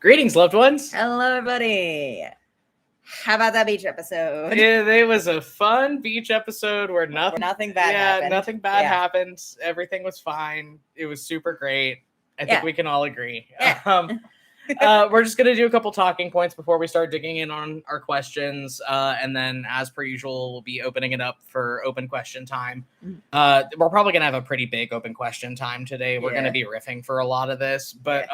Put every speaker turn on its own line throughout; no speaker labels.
Greetings, loved ones.
Hello, everybody. How about that beach episode?
It was a fun beach episode where
nothing bad happened.
Nothing bad happened. Everything was fine. It was super great. I think we can all agree. We're just going to do a couple talking points before we start digging in on our questions. And then, as per usual, we'll be opening it up for open question time. We're probably going to have a pretty big open question time today. We're going to be riffing for a lot of this. But,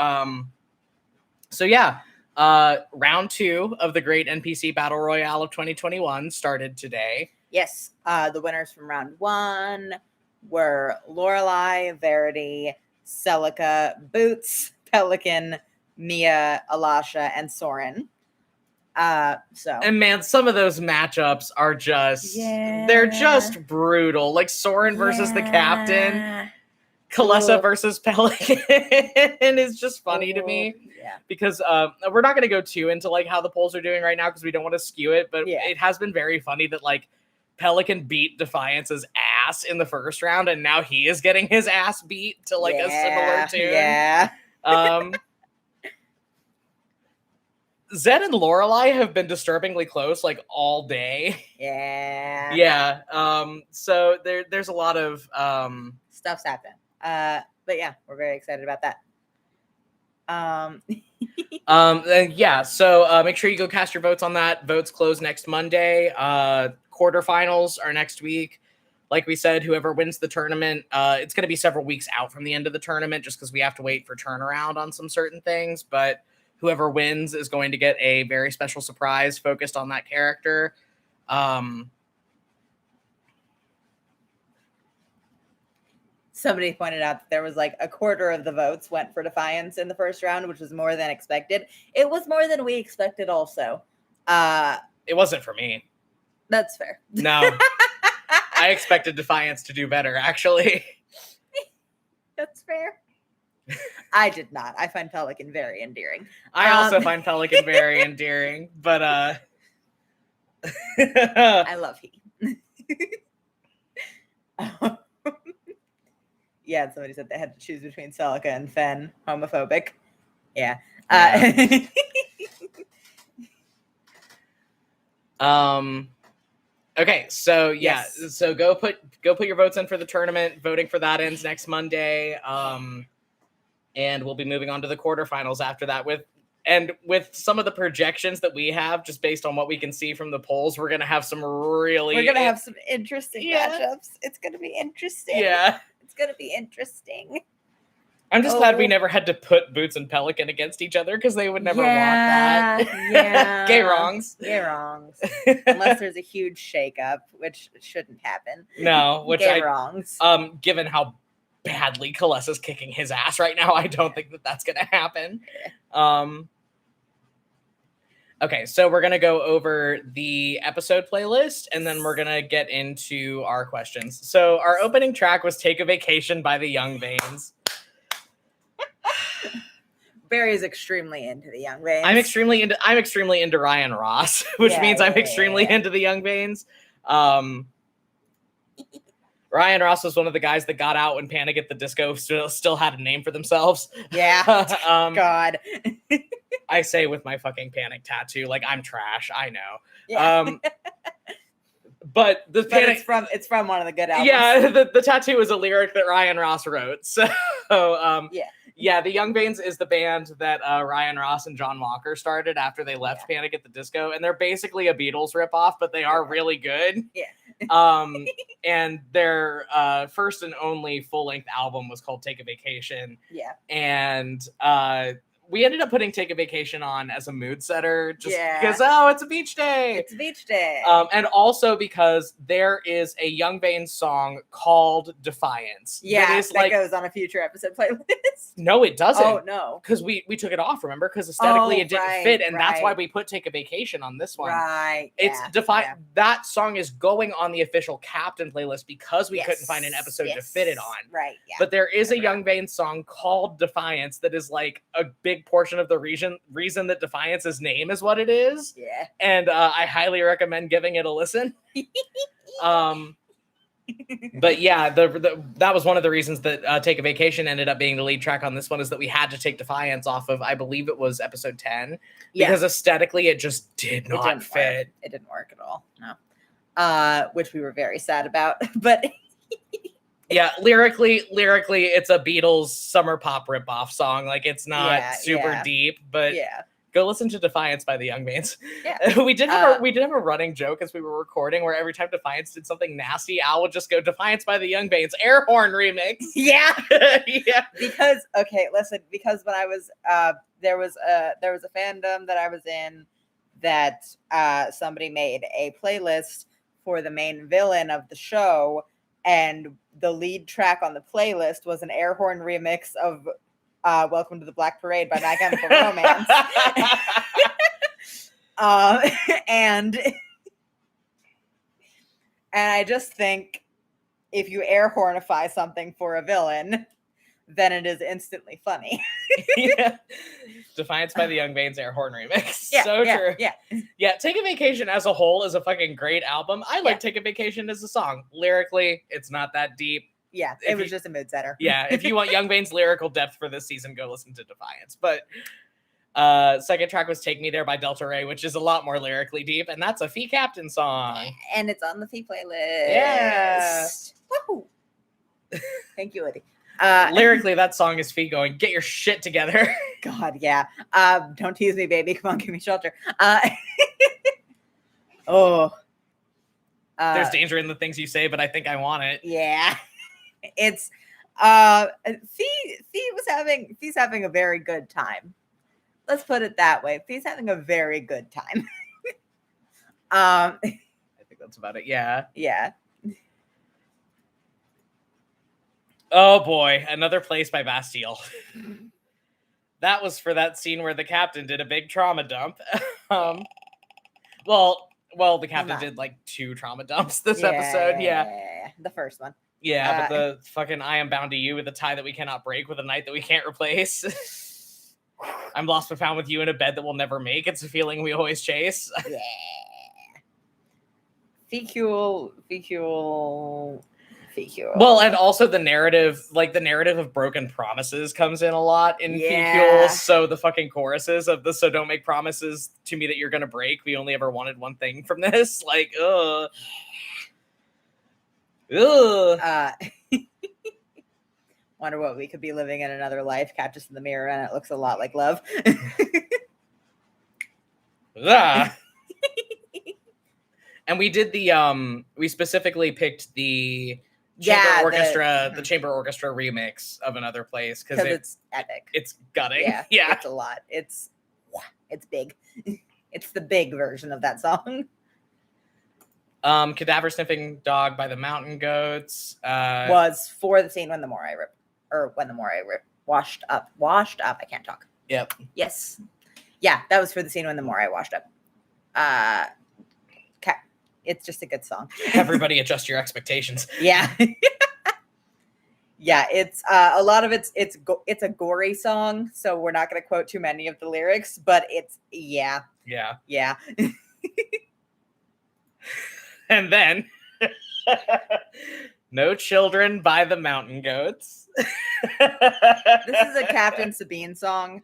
round 2 of the Great NPC Battle Royale of 2021 started today.
Yes. The winners from round 1 were Lorelei, Verity, Celica, Boots, Pelican, Mia, Alasha, and Soren.
And man, some of those matchups are just they're just brutal. Like Soren versus the captain, Kalessa versus Pelican is just funny to me. Because we're not going to go too into like how the polls are doing right now because we don't want to skew it, but it has been very funny that like Pelican beat Defiance's ass in the first round and now he is getting his ass beat to like a similar tune. Zed and Lorelei have been disturbingly close like all day. So there's a lot of
stuff's happening. But yeah, we're very excited about that.
So make sure you go cast your votes on that. Votes close next Monday. Quarterfinals are next week. Like we said, whoever wins the tournament, it's going to be several weeks out from the end of the tournament just because we have to wait for turnaround on some certain things, but whoever wins is going to get a very special surprise focused on that character.
Somebody pointed out that there was like a quarter of the votes went for Defiance in the first round, which was more than expected. It was more than we expected also.
It wasn't for me.
That's fair.
No. I expected Defiance to do better, actually.
That's fair. I did not. I find Pelican very endearing.
I also find Pelican very endearing, but
I love he. Yeah, somebody said they had to choose between Celica and Fen. Homophobic. Yeah.
Okay, so so go put your votes in for the tournament. Voting for that ends next Monday. And we'll be moving on to the quarterfinals after that with some of the projections that we have, just based on what we can see from the polls, we're gonna have some interesting
matchups. It's gonna be interesting.
Yeah.
It's gonna be interesting.
I'm just glad we never had to put Boots and Pelican against each other because they would never want that.
Yeah.
Gay wrongs.
Unless there's a huge shakeup, which shouldn't happen.
No,
wrongs.
Given how badly Kalessa's kicking his ass right now, I don't think that that's gonna happen. Okay, so we're gonna go over the episode playlist and then we're gonna get into our questions. So our opening track was "Take a Vacation" by the Young Vanes.
Barry's extremamente into the Young Vanes.
I'm extremely into Ryan Ross, which means I'm extremely into the Young Vanes. Ryan Ross was one of the guys that got out when Panic at the Disco still had a name for themselves.
Yeah. God.
I say with my fucking Panic tattoo, like I'm trash. I know.
Yeah.
But Panic,
it's from one of the good albums.
Yeah, the tattoo is a lyric that Ryan Ross wrote. So yeah, the Young Vanes is the band that Ryan Ross and John Walker started after they left Panic at the Disco, and they're basically a Beatles ripoff, but they are really good.
Yeah.
And their first and only full-length album was called Take a Vacation.
Yeah.
And we ended up putting Take a Vacation on as a mood setter just because, it's a beach day.
It's a beach day.
And also because there is a Young Vanes song called Defiance.
Yeah, that goes on a future episode playlist.
No, it doesn't.
Oh, no.
Because we took it off, remember? Because aesthetically it didn't fit, and that's why we put Take a Vacation on this one.
Right.
It's that song is going on the official Captain playlist because we couldn't find an episode to fit it on.
Right, yeah.
But there is a Young Vanes song called Defiance that is like a big portion of the reason that Defiance's name is what it is.
Yeah.
And I highly recommend giving it a listen. But yeah, that was one of the reasons that Take a Vacation ended up being the lead track on this one, is that we had to take Defiance off of, I believe it was episode 10, because aesthetically it just did not fit.
It didn't work at all. No. Which we were very sad about. But
yeah, lyrically, it's a Beatles summer pop ripoff song. Like, it's not super deep, but go listen to Defiance by the Young Mains.
Yeah.
we did have a running joke as we were recording where every time Defiance did something nasty, Al would just go, Defiance by the Young Mains, air horn remix.
Yeah.
Yeah.
Because when I was there was a fandom that I was in that somebody made a playlist for the main villain of the show, and the lead track on the playlist was an air horn remix of Welcome to the Black Parade by My Chemical Romance. And I just think if you air hornify something for a villain, then it is instantly funny.
Yeah. Defiance by the Young Mains air horn remix. So true. Yeah. Take a Vacation as a whole is a fucking great album. I like Take a Vacation as a song. Lyrically, it's not that deep.
Yeah, it was just a mood setter.
Yeah, if you want Young Mains lyrical depth for this season, go listen to Defiance. But second track was Take Me There by Delta Ray, which is a lot more lyrically deep, and that's a Fee Captain song.
And it's on the Fee playlist.
Yeah.
Woohoo! Thank you, Eddie.
Lyrically, that song is Fee going, get your shit together.
God, yeah. Don't tease me, baby. Come on, give me shelter.
There's danger in the things you say, but I think I want it.
Yeah. It's Fee's having a very good time. Let's put it that way. Fee's having a very good time.
I think that's about it. Yeah.
Yeah.
Oh boy, Another Place by Bastille. That was for that scene where the captain did a big trauma dump. Well, the captain did like 2 trauma dumps this episode. Yeah.
The first one.
Yeah, but the fucking I am bound to you with a tie that we cannot break, with a night that we can't replace. I'm lost but found with you in a bed that we'll never make. It's a feeling we always chase.
Yeah. Fecule.
Well, and also the narrative of broken promises comes in a lot in Fecule. So the fucking choruses of the "So don't make promises to me that you're gonna break. We only ever wanted one thing from this." Like, ugh.
Wonder what we could be living in another life. Catch us in the mirror, and it looks a lot like love.
And we did we specifically picked the chamber orchestra, the chamber orchestra remix of Another Place because
it's epic.
It's gutting.
Yeah, it's a lot. It's big. It's the big version of that song.
Cadaver Sniffing Dog by the Mountain Goats
was for the scene when the Morai washed up. I can't talk.
Yep.
Yes. Yeah, that was for the scene when the Morai washed up. It's just a good song.
Everybody adjust your expectations.
Yeah. Yeah, it's a lot of it's a gory song, so we're not going to quote too many of the lyrics, but it's yeah.
And then No Children by the Mountain Goats.
This is a Captain Sabine song.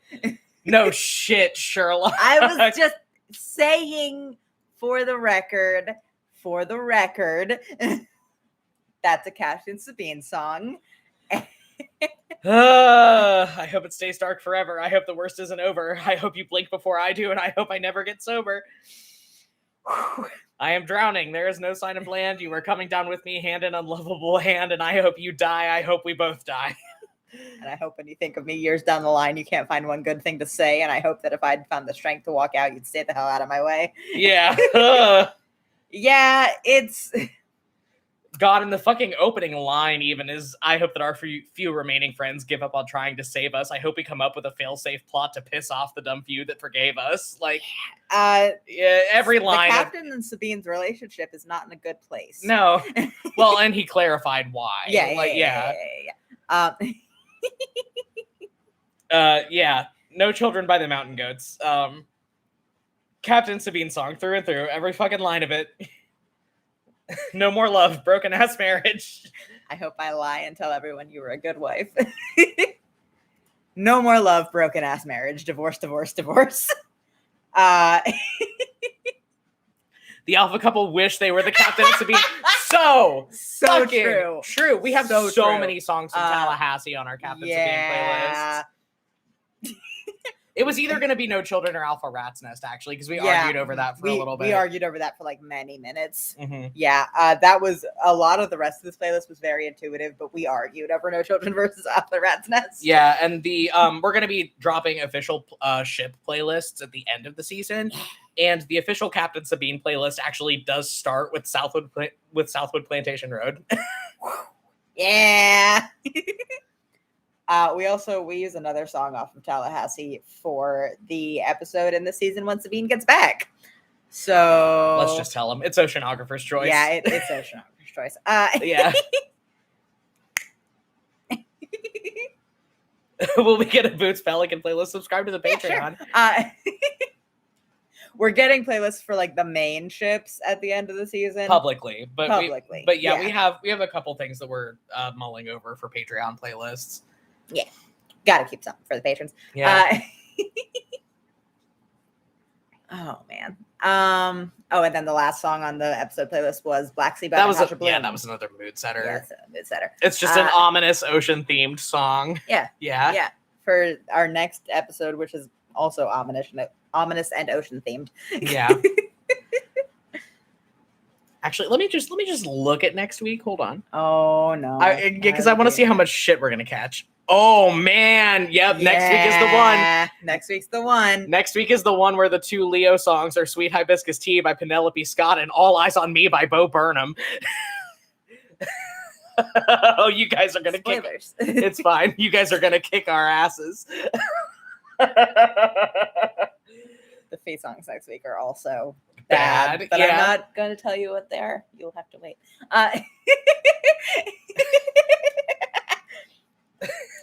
No shit, Sherlock.
I was just saying for the record, that's a Captain Sabine song.
I hope it stays dark forever. I hope the worst isn't over. I hope you blink before I do, and I hope I never get sober. I am drowning. There is no sign of land. You are coming down with me, hand in unlovable hand, and I hope you die. I hope we both die.
And I hope when you think of me years down the line, you can't find one good thing to say, and I hope that if I'd found the strength to walk out, you'd stay the hell out of my way.
Yeah.
Yeah, it's...
God, in the fucking opening line even is, I hope that our few remaining friends give up on trying to save us. I hope we come up with a fail-safe plot to piss off the dumb few that forgave us. Like, yeah, every line.
The Captain and Sabine's relationship is not in a good place.
No. Well, and he clarified why. Yeah. No Children by the Mountain Goats. Captain Sabine song through and through. Every fucking line of it. No more love, broken ass marriage.
I hope I lie and tell everyone you were a good wife. No more love, broken ass marriage, divorce, divorce, divorce.
The alpha couple wish they were the Captain and Sabine. So true. We have so many songs from Tallahassee on our Captain Sabine playlist. It was either going to be No Children or Alpha Rat's Nest, actually, because we argued over that for a little bit.
We argued over that for like many minutes.
Mm-hmm.
Yeah, that was a lot of the rest of this playlist was very intuitive, but we argued over No Children versus Alpha Rat's Nest.
Yeah, and the we're going to be dropping official ship playlists at the end of the season, and the official Captain Sabine playlist actually does start with Southwood Plantation Road.
Yeah. We use another song off of Tallahassee for the episode in the season when Sabine gets back. So
let's just tell them it's Oceanographer's Choice.
Yeah, it's Oceanographer's Choice.
Yeah. Will we get a Boots Pelican playlist? Subscribe to the Patreon.
Yeah, sure. We're getting playlists for like the main ships at the end of the season.
Publicly. We have a couple things that we're mulling over for Patreon playlists.
Yeah, gotta keep something for the patrons.
Yeah.
Oh man. And then the last song on the episode playlist was Black Sea by Natasha Bloom.
That was another mood setter.
Yeah, it's a mood setter.
It's just an ominous ocean themed song.
Yeah. For our next episode, which is also ominous and ocean themed.
Yeah. Actually, let me just look at next week. Hold on.
Oh no.
Because I want to see how much shit we're gonna catch. Oh man, yep. Yeah. Next week is the one.
Next week's the one.
Next week is the one where the two Leo songs are "Sweet Hibiscus Tea" by Penelope Scott and "All Eyes on Me" by Bo Burnham. Oh, you guys are gonna
Spoilers.
It's fine. You guys are gonna kick our asses.
The Faye songs next week are also bad, but I'm not going to tell you what they are. You'll have to wait.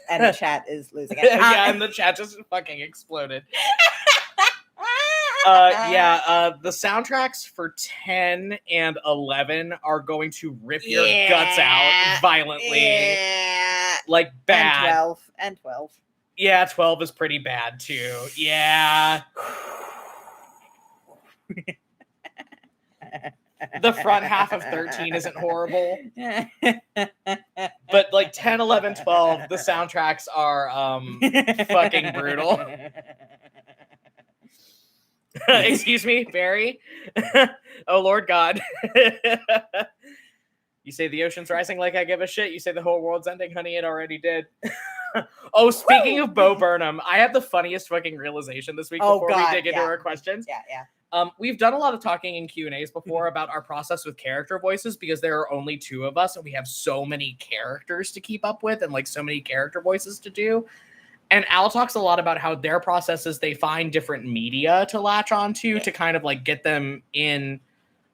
And the chat is losing it.
And the chat just fucking exploded. The soundtracks for 10 and 11 are going to rip your guts out violently.
Yeah.
Like bad.
And 12.
Yeah, 12 is pretty bad too. Yeah. The front half of 13 isn't horrible. But like 10, 11, 12, the soundtracks are fucking brutal. Excuse me, Barry. Oh, Lord God. You say the ocean's rising like I give a shit. You say the whole world's ending, honey, it already did. Oh, speaking of Bo Burnham, I had the funniest fucking realization this week before we dig into our questions.
Yeah.
We've done a lot of talking in Q&As before about our process with character voices because there are only two of us and we have so many characters to keep up with and like so many character voices to do. And Al talks a lot about how their process is they find different media to latch onto to kind of like get them in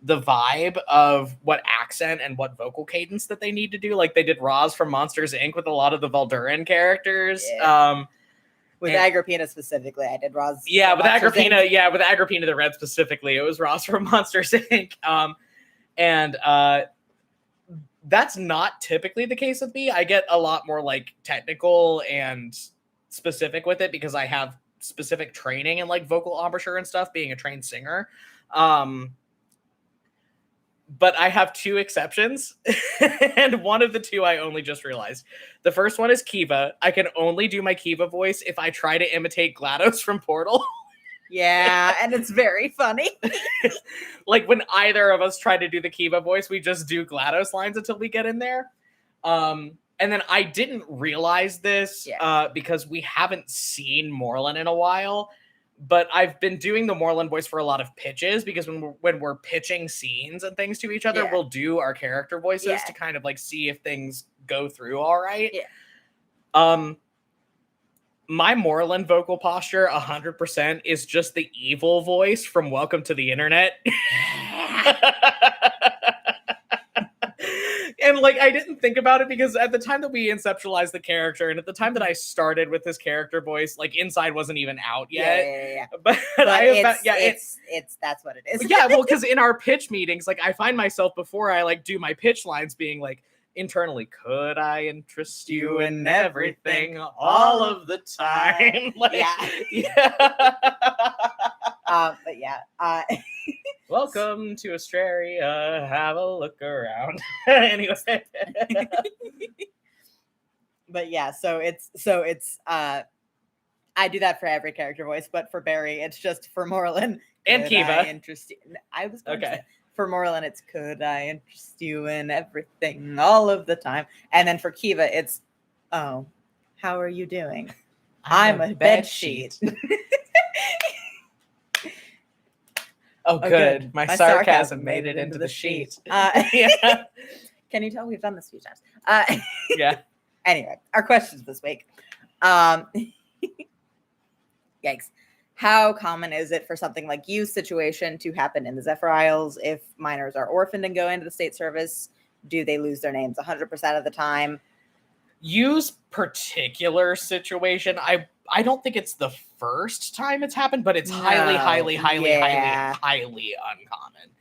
the vibe of what accent and what vocal cadence that they need to do. Like they did Roz from Monsters, Inc. with a lot of the Valduran characters.
Yeah. With Agrippina specifically, I did Roz.
Yeah, with Agrippina, with Agrippina the Red specifically, it was Roz from Monsters, Inc. That's not typically the case with me. I get a lot more like technical and specific with it because I have specific training in like vocal embouchure and stuff, being a trained singer. But I have two exceptions, and one of the two I only just realized. The first one is Kiva. I can only do my Kiva voice if I try to imitate GLaDOS from Portal.
Yeah, and it's very funny.
Like when either of us try to do the Kiva voice, we just do GLaDOS lines until we get in there. And then I didn't realize this because we haven't seen Moreland in a while. But I've been doing the Moreland voice for a lot of pitches because when we're pitching scenes and things to each other, we'll do our character voices to kind of like see if things go through all right.
Yeah.
My Moreland vocal posture 100% is just the evil voice from Welcome to the Internet. And like, I didn't think about it because at the time that we conceptualized the character and at the time that I started with his character voice, like, Inside wasn't even out yet.
Yeah.
But
it's that's what it is.
Yeah, well, because in our pitch meetings, like, I find myself before I, like, do my pitch lines being like, internally, could I interest you in everything all of the time? Like, yeah.
But yeah.
Welcome to Australia. Have a look around. Anyway.
But yeah, so it's I do that for every character voice, but for Barry, it's just for Moreland
and Kiva.
I was going to say, for Moreland, it's could I interest you in everything all of the time, and then for Kiva, it's how are you doing? I'm a bed sheet.
Oh, good. My sarcasm made it into the sheet.
Yeah. Can you tell we've done this a few times?
Yeah.
Anyway, our questions this week. Yikes. How common is it for something like youth situation to happen in the Zephyr Isles if minors are orphaned and go into the state service? Do they lose their names 100% of the time?
Use particular situation. I don't think it's the first time it's happened, but it's highly uncommon.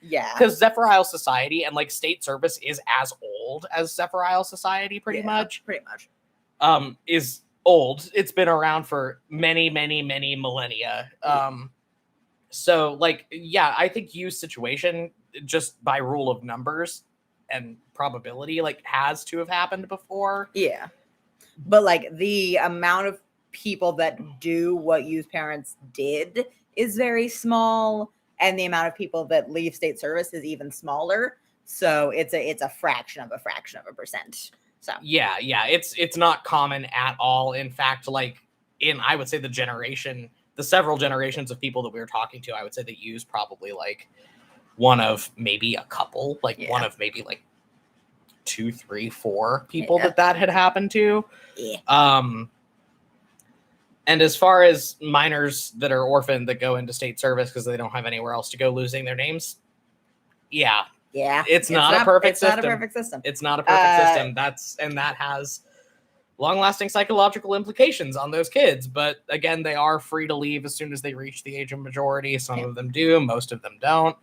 Yeah.
Because Zephyr Isle Society and like state service is as old as Zephyr Isle Society, pretty much. Is old. It's been around for many millennia. So like, yeah, I think use situation just by rule of numbers and probability like has to have happened before.
Yeah. But like the amount of people that do what youth parents did is very small, and the amount of people that leave state service is even smaller. So it's a fraction of a percent. So
yeah, it's not common at all. In fact, like in I would say the several generations of people that we were talking to, I would say that use probably like one of maybe a couple, like one of maybe like 2, 3, 4 people that had happened to.
Yeah.
And as far as minors that are orphaned that go into state service because they don't have anywhere else to go, losing their names, it's not a perfect system. It's not a perfect system. That has long-lasting psychological implications on those kids. But again, they are free to leave as soon as they reach the age of majority. Some of them do, most of them don't.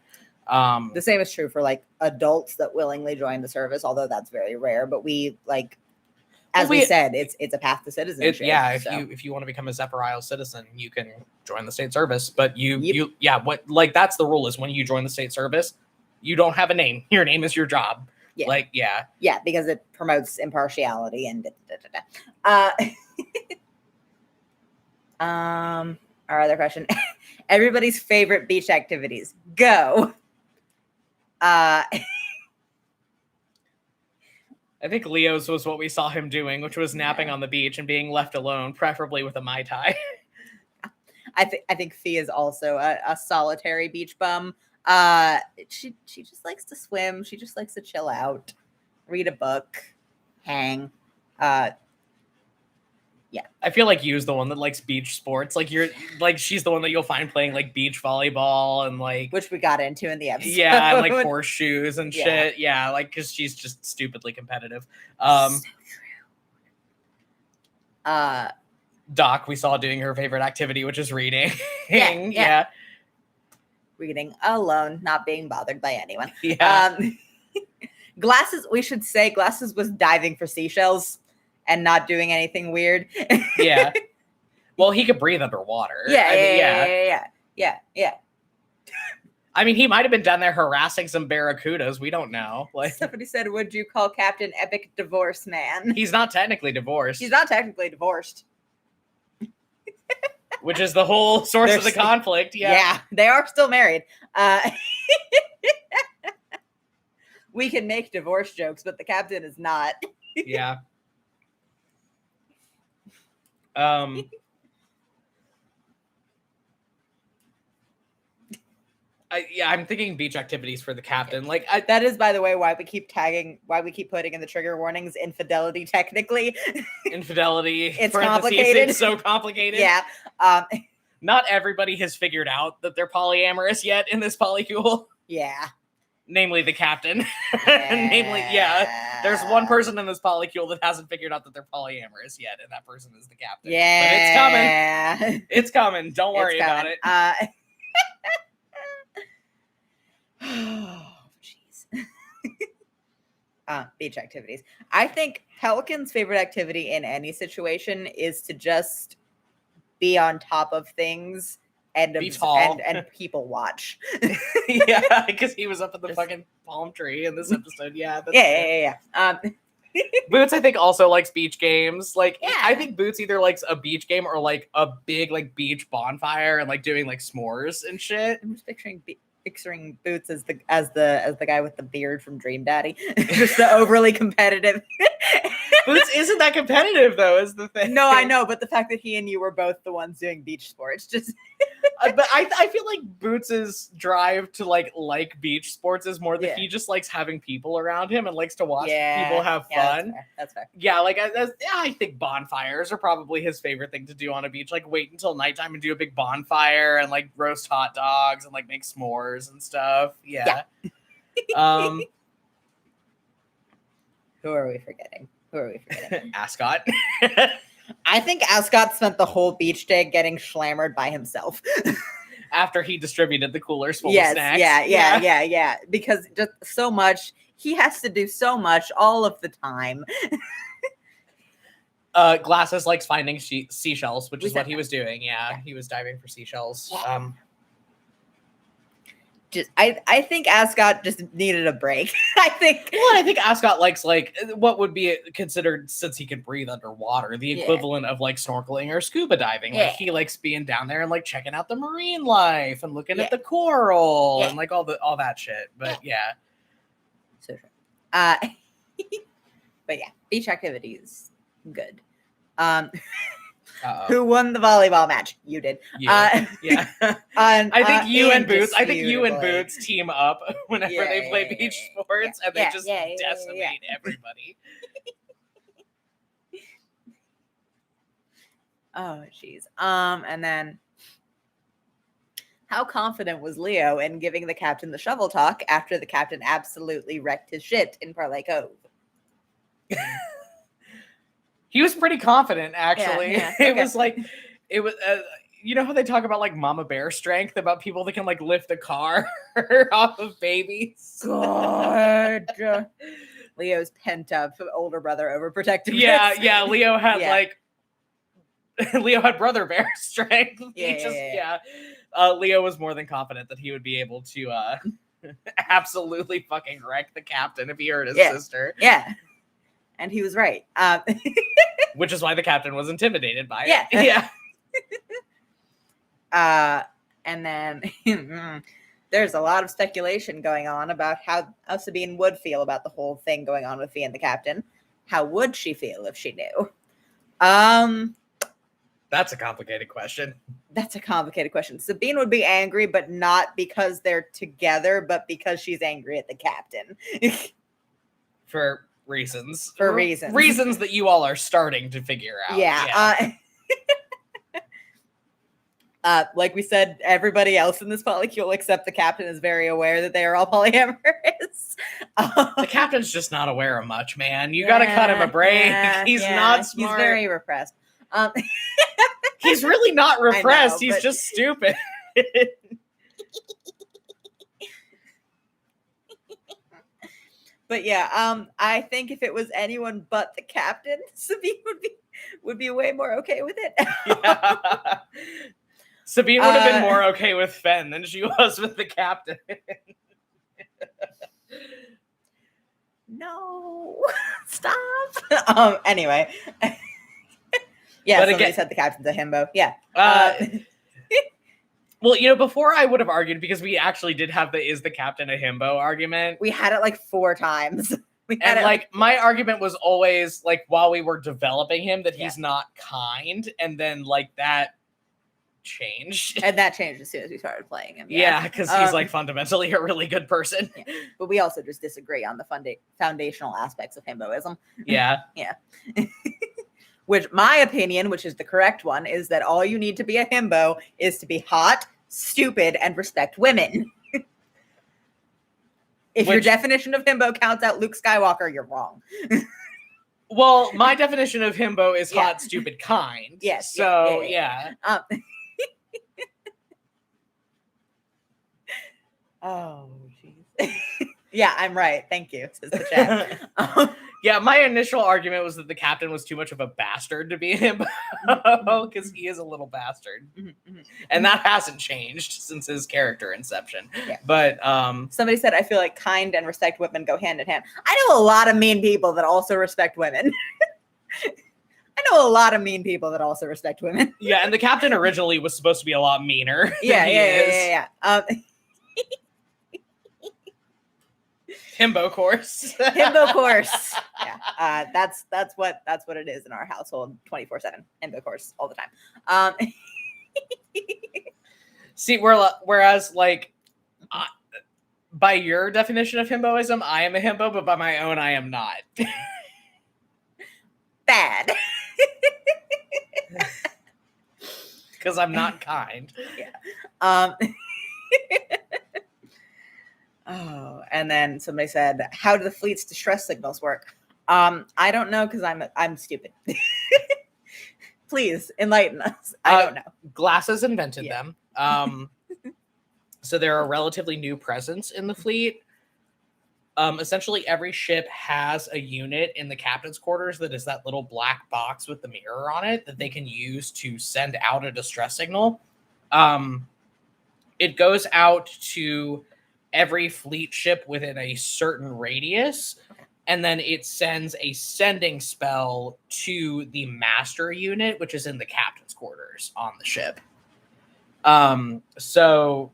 The same is true for like adults that willingly join the service, although that's very rare. But we like, as we said, it's a path to citizenship.
If you want to become a Zephyr Isle citizen, you can join the state service. But that's the rule is when you join the state service, you don't have a name. Your name is your job.
Yeah. Because it promotes impartiality and our other question. Everybody's favorite beach activities. Go.
I think Leo's was what we saw him doing, which was napping on the beach and being left alone, preferably with a Mai Tai.
I think Fee is also a solitary beach bum. She just likes to swim. She just likes to chill out, read a book, hang. Yeah.
I feel like Yu's the one that likes beach sports. Like she's the one that you'll find playing like beach volleyball and like,
which we got into in the episode.
Yeah, and like horseshoes and shit. Yeah, like because she's just stupidly competitive. So true. Doc, we saw doing her favorite activity, which is reading. Yeah.
Reading alone, not being bothered by anyone.
Yeah.
Glasses. We should say Glasses was diving for seashells and not doing anything weird.
Yeah. Well, he could breathe underwater.
Yeah.
I mean, he might have been down there harassing some barracudas. We don't know. Like
somebody said, would you call Captain Epic Divorce Man?
He's not technically divorced.
He's not technically divorced.
Which is the whole source of the conflict.
Yeah, they are still married. We can make divorce jokes, but the captain is not.
Yeah. I'm thinking beach activities for the captain. Like
that is, by the way, why we keep putting in the trigger warnings infidelity. Technically,
infidelity.
It's complicated.
It's so complicated.
Yeah.
Not everybody has figured out that they're polyamorous yet in this polycule.
Yeah.
Namely the captain. Namely, there's one person in this polycule that hasn't figured out that they're polyamorous yet, and that person is the captain.
Yeah.
But it's coming. It's coming. Don't worry about it.
Oh, jeez. Beach activities. I think Pelican's favorite activity in any situation is to just be on top of things and people watch.
Yeah, because he was up in the fucking palm tree in this episode. Yeah. Boots, I think, also likes beach games. I think Boots either likes a beach game or like a big like beach bonfire and like doing like s'mores and shit.
I'm just picturing Boots as the guy with the beard from Dream Daddy, just the overly competitive.
Boots isn't that competitive though, is the thing.
No, I know, but the fact that he and you were both the ones doing beach sports just.
But I feel like Boots's drive to like beach sports is more that he just likes having people around him and likes to watch people have fun.
That's fair.
Yeah, I think bonfires are probably his favorite thing to do on a beach. Like wait until nighttime and do a big bonfire and like roast hot dogs and like make s'mores and stuff. Yeah.
Who are we forgetting?
Ascot.
I think Ascot spent the whole beach day getting slammered by himself.
After he distributed the coolers full of snacks.
Yeah. Because just so much, he has to do so much all of the time.
Glasses likes finding seashells, which is what he was doing. Yeah, he was diving for seashells.
Yeah. I think Ascot just needed a break. I think
Ascot likes like what would be considered, since he can breathe underwater, the equivalent of like snorkeling or scuba diving. Like he likes being down there and like checking out the marine life and looking at the coral and like all that shit. But
so true. But yeah, beach activities, good. Who won the volleyball match? You did.
I think you and Boots. I think you and Boots team up whenever they play beach sports, and they just decimate everybody.
Oh, jeez. And then, how confident was Leo in giving the captain the shovel talk after the captain absolutely wrecked his shit in Parlay Cove?
He was pretty confident, actually. It was like, you know how they talk about like mama bear strength, about people that can like lift a car off of babies?
God. Leo's pent up older brother overprotectiveness.
Yeah. Leo had Leo had brother bear strength. Leo was more than confident that he would be able to absolutely fucking wreck the captain if he hurt his sister.
Yeah. And he was right.
Which is why the captain was intimidated by
it.
Yeah.
And then there's a lot of speculation going on about how Sabine would feel about the whole thing going on with Fee and the captain. How would she feel if she knew?
That's a complicated question.
Sabine would be angry, but not because they're together, but because she's angry at the captain.
For reasons that you all are starting to figure out.
Like we said, everybody else in this polycule except the captain is very aware that they are all polyamorous.
The captain's just not aware of much, man. You gotta cut him a break. He's not smart.
He's very repressed.
He's really not repressed. He's just stupid.
But I think if it was anyone but the captain, Sabine would be way more okay with it.
Sabine would have been more okay with Fen than she was with the captain.
No, stop. Anyway. Somebody said the captain's a himbo. Yeah.
Well, before I would have argued, because we actually did have is the captain a himbo argument.
We had it like 4 times.
My argument was always like, while we were developing him, that he's not kind. And then like that changed.
And that changed as soon as we started playing him.
Yeah, because he's like fundamentally a really good person.
Yeah. But we also just disagree on the foundational aspects of himboism.
Yeah.
Yeah. Which my opinion, which is the correct one, is that all you need to be a himbo is to be hot, stupid, and respect women. If your definition of himbo counts out Luke Skywalker, you're wrong.
Well, my definition of himbo is hot, stupid, kind.
Yes.
So, yeah.
Oh, jeez. Yeah, I'm right. Thank you, says the chat.
Yeah, my initial argument was that the captain was too much of a bastard to be a himbo, because he is a little bastard. And that hasn't changed since his character inception. Yeah. But
somebody said, I feel like kind and respect women go hand in hand. I know a lot of mean people that also respect women. I know a lot of mean people that also respect women.
Yeah, and the captain originally was supposed to be a lot meaner.
Yeah.
Himbo course.
Himbo course. Yeah. That's what it is in our household 24/7. Himbo course all the time.
See, whereas like by your definition of himboism, I am a himbo, but by my own, I am not.
Bad.
Because I'm not kind.
Yeah. Oh, and then somebody said, how do the fleet's distress signals work? I don't know, because I'm stupid. Please enlighten us. I don't know.
Glasses invented them. So they're a relatively new presence in the fleet. Essentially, every ship has a unit in the captain's quarters that is that little black box with the mirror on it that they can use to send out a distress signal. It goes out to every fleet ship within a certain radius, and then it sends a sending spell to the master unit, which is in the captain's quarters on the ship. So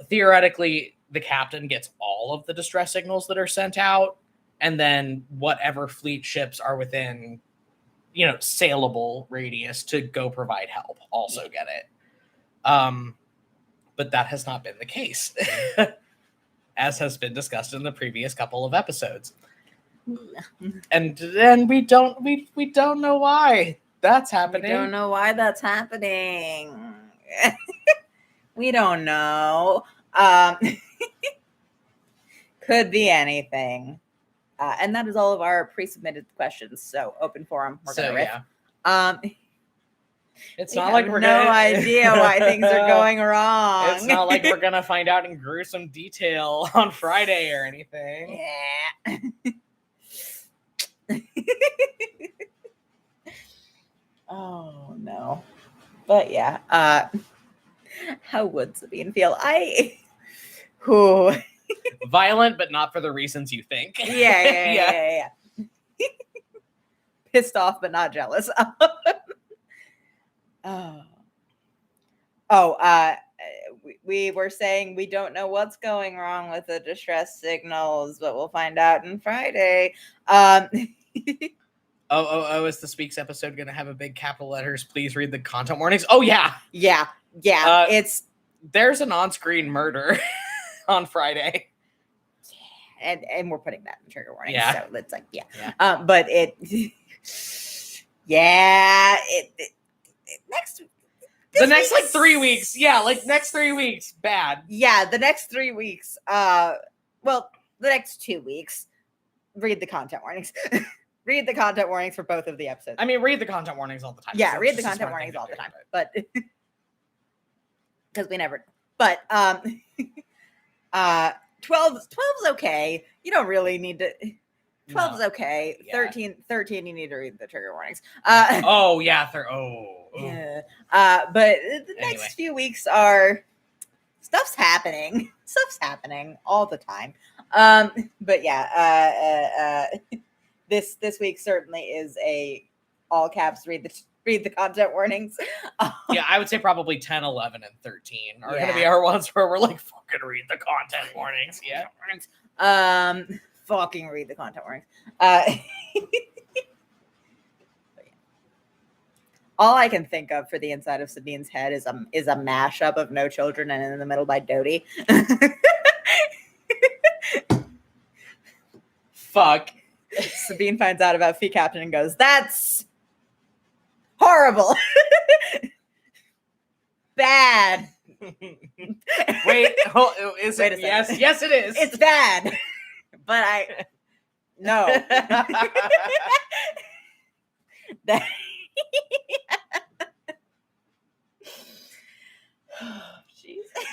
theoretically, the captain gets all of the distress signals that are sent out, and then whatever fleet ships are within, sailable radius to go provide help also get it. But that has not been the case, as has been discussed in the previous couple of episodes. And then we don't know why that's happening.
We don't know why that's happening. We don't know. Could be anything. And that is all of our pre-submitted questions. So open forum. We're gonna riff.
Yeah. It's not like we're
no idea why things are going wrong.
It's not like we're gonna find out in gruesome detail on Friday or anything.
Yeah. Oh no. But yeah. How would Sabine feel?
Violent, but not for the reasons you think.
Yeah. Pissed off, but not jealous. We were saying we don't know what's going wrong with the distress signals, but we'll find out on Friday.
Is this week's episode going to have a big capital letters? Please read the content warnings. Oh yeah. There's an on-screen murder on Friday,
and we're putting that in trigger warning.
Yeah.
So it's like but it. Yeah,
the next like 3 weeks. Yeah, like next 3 weeks. Bad.
Yeah, the next 3 weeks. The next 2 weeks. Read the content warnings. Read the content warnings for both of the episodes.
I mean, read the content warnings all the time.
Yeah, read the content warnings all the time. But because we never. But 12 is okay. You don't really need to. 12 is okay. Yeah. 13, you need to read the trigger warnings.
Yeah.
But the next few weeks are stuff's happening. Stuff's happening all the time. But yeah, this week certainly is a all caps read the content warnings.
Yeah, I would say probably 10, 11, and 13 are going to be our ones where we're like, fucking read the content warnings. Yeah.
Fucking read the content warnings. All I can think of for the inside of Sabine's head is a mashup of No Children and In the Middle by Dodie.
Fuck.
Sabine finds out about Fee Captain and goes, "That's horrible." Bad.
Wait, is it? Yes, yes, it is.
It's bad, but no. That.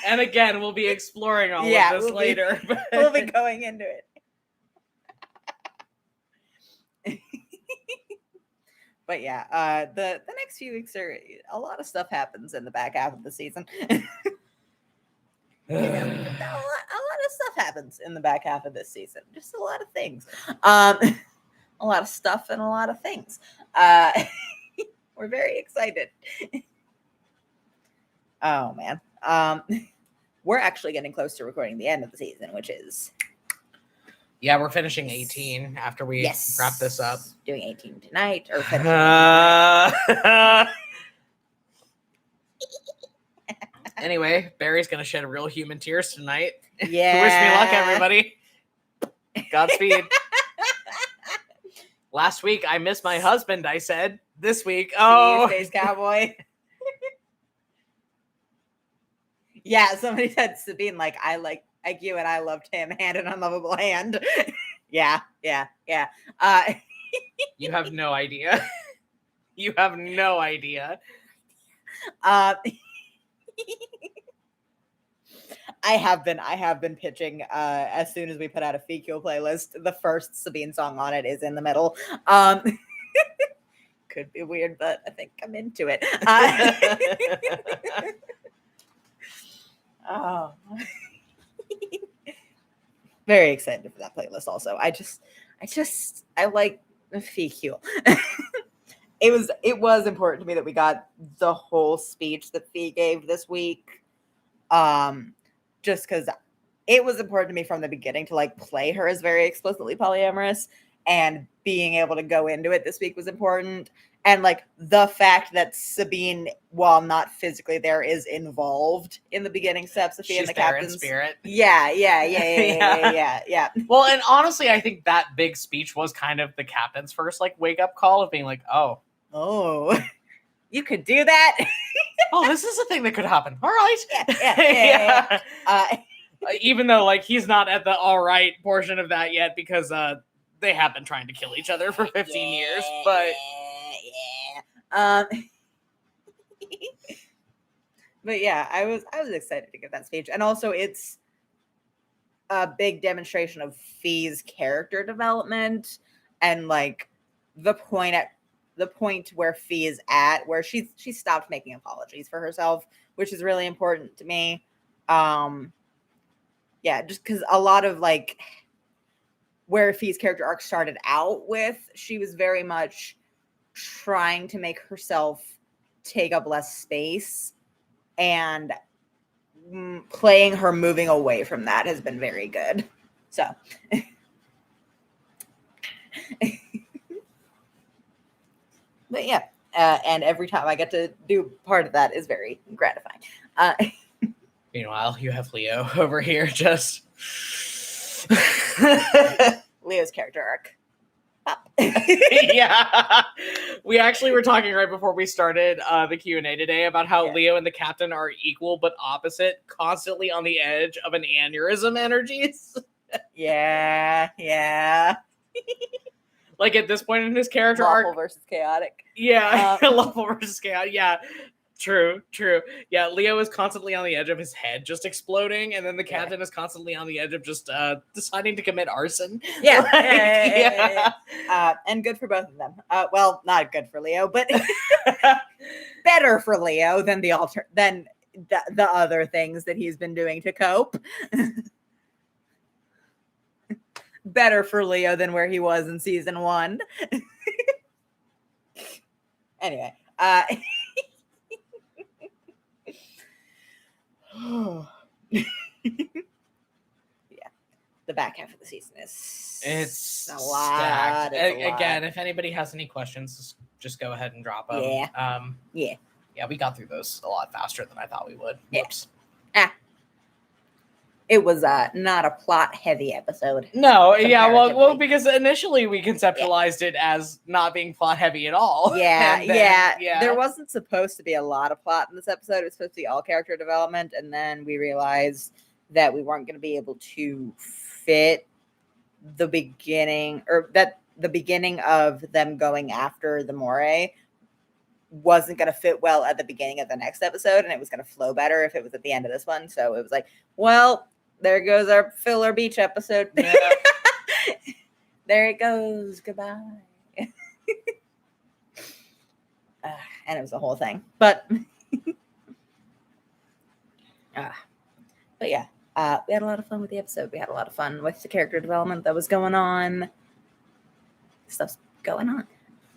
And again, we'll be exploring all of this later.
We'll be going into it. But yeah, the next few weeks are a lot of stuff happens in the back half of the season. a lot of stuff happens in the back half of this season. Just a lot of things. A lot of stuff and a lot of things. We're very excited. Oh man. We're actually getting close to recording the end of the season, which is.
Yeah, we're finishing 18 after we wrap this up.
Doing 18 tonight or finishing 18 tonight.
Anyway, Barry's gonna shed real human tears tonight.
Yeah.
Wish me luck, everybody. Godspeed. Last week I missed my husband, I said. This week,
Space Cowboy. Yeah, somebody said Sabine, like, I like you and I loved him, hand in unlovable hand. Yeah.
You have no idea. You have no idea.
I have been pitching as soon as we put out a Fecule playlist, the first Sabine song on it is in the middle. Could be weird, but I think I'm into it. Oh. Very excited for that playlist also. I like Fecule. It was important to me that we got the whole speech that Fee gave this week. Just because it was important to me from the beginning to like play her as very explicitly polyamorous, and being able to go into it this week was important. And like the fact that Sabine, while not physically there, is involved in the beginning steps of Fee and the captain's
spirit.
Yeah.
Well, and honestly, I think that big speech was kind of the captain's first like wake up call of being like, oh,
you could do that.
Oh, this is a thing that could happen. All right.
Yeah.
Even though like he's not at the all right portion of that yet because they have been trying to kill each other for 15 years, but
but yeah, I was excited to get that speech, and also it's a big demonstration of Fee's character development, and like the point where Fee is at, where she stopped making apologies for herself, which is really important to me. Yeah, just because a lot of like where Fee's character arc started out with, she was very much trying to make herself take up less space, and playing her moving away from that has been very good. So but yeah, and every time I get to do part of that is very gratifying.
Meanwhile, you have Leo over here just
Leo's character arc.
Yeah, we actually were talking right before we started the Q&A today about how Leo and the captain are equal but opposite, constantly on the edge of an aneurysm energies.
Yeah.
Like at this point in his character
lawful
arc
versus chaotic.
Yeah, lawful versus chaotic. Yeah, true. Yeah, Leo is constantly on the edge of his head just exploding, and then the captain is constantly on the edge of just deciding to commit arson.
Yeah. And good for both of them. Well, not good for Leo, but better for Leo than the other things that he's been doing to cope. Better for Leo than where he was in season 1. Anyway, yeah, the back half of the season
it's
a lot.
Again, if anybody has any questions, just go ahead and drop them. Yeah, we got through those a lot faster than I thought we would. Whoops.
It was not a plot-heavy episode.
No, yeah, well, because initially we conceptualized it as not being plot-heavy at all.
Yeah. There wasn't supposed to be a lot of plot in this episode. It was supposed to be all character development, and then we realized that we weren't going to be able to fit the beginning, or that the beginning of them going after the Moray wasn't going to fit well at the beginning of the next episode, and it was going to flow better if it was at the end of this one. So it was like, well, there goes our filler beach episode. Yeah. There it goes. Goodbye. And it was a whole thing. But yeah, we had a lot of fun with the episode. We had a lot of fun with the character development that was going on. Stuff's going on.